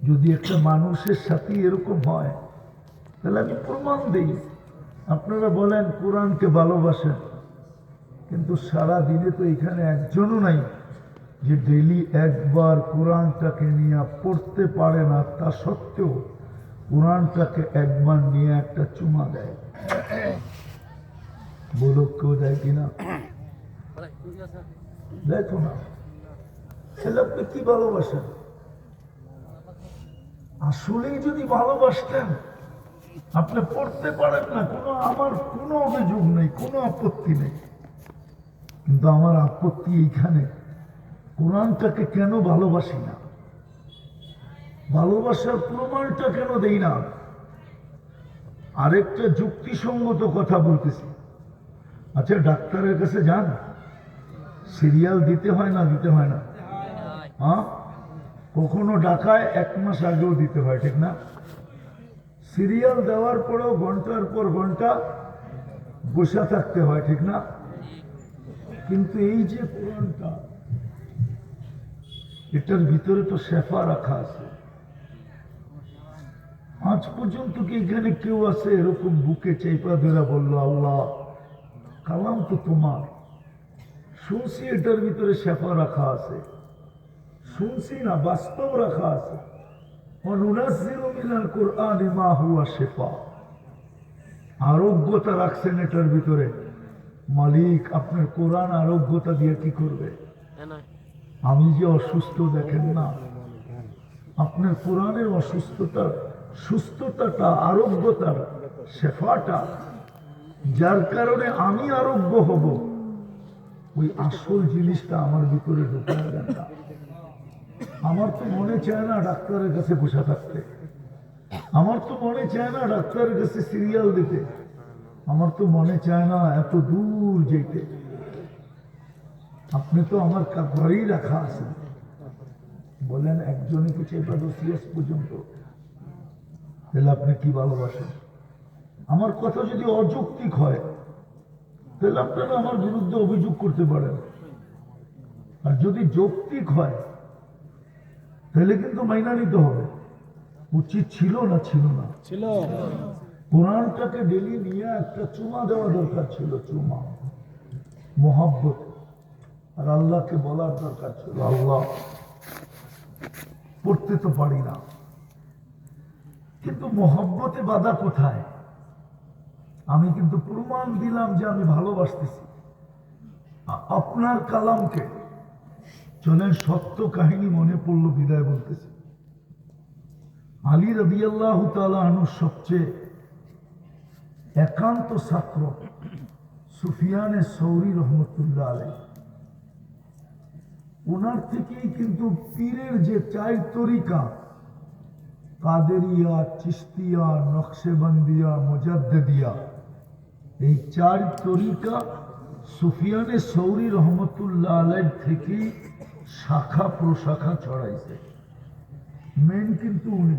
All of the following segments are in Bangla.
যদি একটা মানুষের সাথে এরকম হয় তাহলে আমি প্রমাণ দিই। আপনারা বলেন কোরআনকে ভালোবাসেন, কিন্তু সারা দিনে তো এখানে একজনও নাই যে ডেইলি একবার কোরআনটাকে নিয়ে পড়তে পারে না, তা সত্ত্বেও কোরআনটাকে একবার নিয়ে একটা চুমা দেয়। বলো কেউ দেয় কিনা? দেখো না, তাহলে আপনি কি ভালোবাসেন? আসলেই যদি ভালোবাসতেন, আপনি পড়তে পারেন না, আমার কোনো অভিযোগ নেই, কোনো আপত্তি নেই, কিন্তু আমার আপত্তি এইখানে কোরআনটাকে কেন ভালোবাসি না, ভালোবাসার প্রমাণটা কেন দেই না। আরেকটা যুক্তিসঙ্গত কথা বলতেছি। আচ্ছা, ডাক্তারের কাছে যান, সিরিয়াল দিতে হয় না দিতে হয় না? হ্যাঁ, কখনো ডাকায় 1 মাস আগেও দিতে হয়, ঠিক না? সিরিয়াল দেওয়ার পরেও ঘন্টার পর ঘন্টা বসে থাকতে হয়, ঠিক না? কিন্তু এই যে কোরআনটা, এটার ভিতরে তো শেফা রাখা আছে। আজ পর্যন্ত কি এখানে কেউ আছে এরকম বুকে চেপা ধরে বললো, আল্লাহ কালাম তো তোমার, শুনছি এটার ভিতরে শেফা রাখা আছে, শুনছি না, বাস্তব রাখা আছে। অনুনাজ্জিলু মিনাল কুরআনি মা হুয়া শিফা, আরোগ্যতা রাখছেন এটার ভিতরে। মালিক আপনার কোরআন আরোগ্যতা দিয়ে কি করবে? আমি যে অসুস্থ, দেখেন না, আপনার কোরআনের অসুস্থতার সুস্থতাটা, আরোগ্যতার শেফাটা, যার কারণে আমি আরোগ্য হব, ওই আসল জিনিসটা আমার ভিতরে ঢুকায় দেন না। আমার তো মনে চায় না ডাক্তারের কাছে বসে থাকতে, আমার তো মনে চায় না ডাক্তারের কাছে সিরিয়াল দিতে, আমার তো মনে চায় না এত দূর যেতে। আপনি তো আমার ঘরেই রাখা আছেন। বলেন একজনে কিছু এবার সিরিয়াস পর্যন্ত, তাহলে আপনি কি ভালোবাসেন? আমার কথা যদি অযৌক্তিক হয় তাহলে আপনারা আমার বিরুদ্ধে অভিযোগ করতে পারেন, আর যদি যৌক্তিক হয় তাহলে কিন্তু মাইনা নিতে হবে। উচিত ছিল না ছিল না? ছিল। কোরআনটাকে ডেলি নিয়ে একটা চুমা দেওয়া দরকার ছিল, চুমা, মোহাব্বত। আর আল্লাহকে বলার দরকার ছিল, আল্লাহ পড়তে তো পারি না, কিন্তু মোহাব্বতে বাধা কোথায়? আমি কিন্তু প্রমাণ দিলাম যে আমি ভালোবাসতেছি আপনার কালামকে। চলেন সত্য কাহিনী মনে পড়লো, বিদায় বলতেছি। আলী রাদিয়াল্লাহু তাআলা আনহুর সবচেয়ে একান্ত ছাত্র সুফিয়ানে সৌরি রহমতুল্লাহ আলাইহি, ওনার থেকেই কিন্তু পীরের যে 4 তরিকা, কাদেরিয়া, চিশতিয়া, নকশেবন্দিয়া, মুজাদ্দিদিয়া, এই 4 তরিকা সুফিয়ানে সৌরি রহমতুল্লাহ আলাইহি থেকে শাখা প্রশাখা ছড়াইছে। মেন কিন্তু উনি,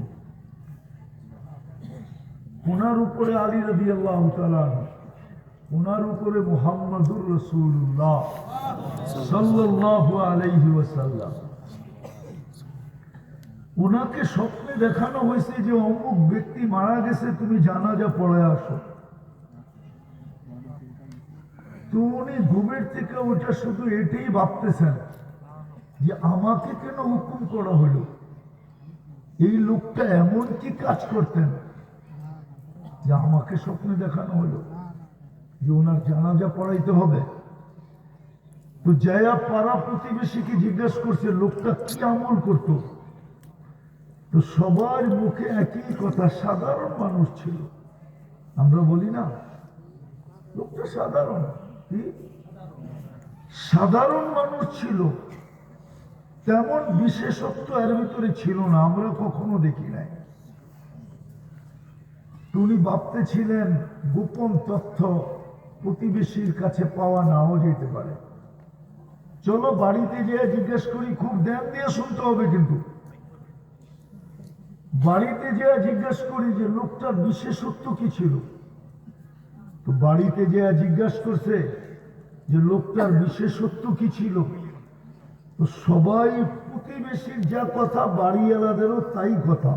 ওনার উপরে আলী রাদিয়াল্লাহু তাআলা, ওনার উপরে মুহাম্মাদুর রাসূলুল্লাহ সাল্লাল্লাহু আলাইহি ওয়াসাল্লাম। ওনাকে স্বপ্নে দেখানো হয়েছে যে অমুক ব্যক্তি মারা গেছে, তুমি জানাজা পড়ে আসো। তো উনি ঘুমের থেকে ওটা শুধু এটাই ভাবতেছেন যে আমাকে কেন হুকুম করা হলো। এই লোকটা এমন কি কাজ করতেন যে আমাকে স্বপ্নে দেখানো হলো যে ওনার জানাজা পড়াইতে হবে। তো জয়া পাড়া প্রতিবেশীকে জিজ্ঞেস করছে লোকটা কি আমল করত। তো সবার মুখে একই কথা, সাধারণ মানুষ ছিল। আমরা বলি না লোকটা সাধারণ, সাধারণ মানুষ ছিল, তেমন বিশেষত্ব এর ভিতরে ছিল না, আমরা কখনো দেখি নাই। উনি ভাবতেছিলেন গোপন তথ্য প্রতিবেশীর কাছে পাওয়া নাও যেতে পারে। চলো বাড়িতে যেয়ে জিজ্ঞেস করি, খুব ধ্যান দিয়ে শুনতে হবে কিন্তু। বাড়িতে যেয়ে জিজ্ঞেস করি যে লোকটার বিশেষত্ব কি ছিল। তো বাড়িতে যেয়ে জিজ্ঞাসা করছে যে লোকটার বিশেষত্ব কি ছিল। তো সবাই প্রতিবেশীর যা কথা বাড়িওয়ালাদেরও তাই কথা।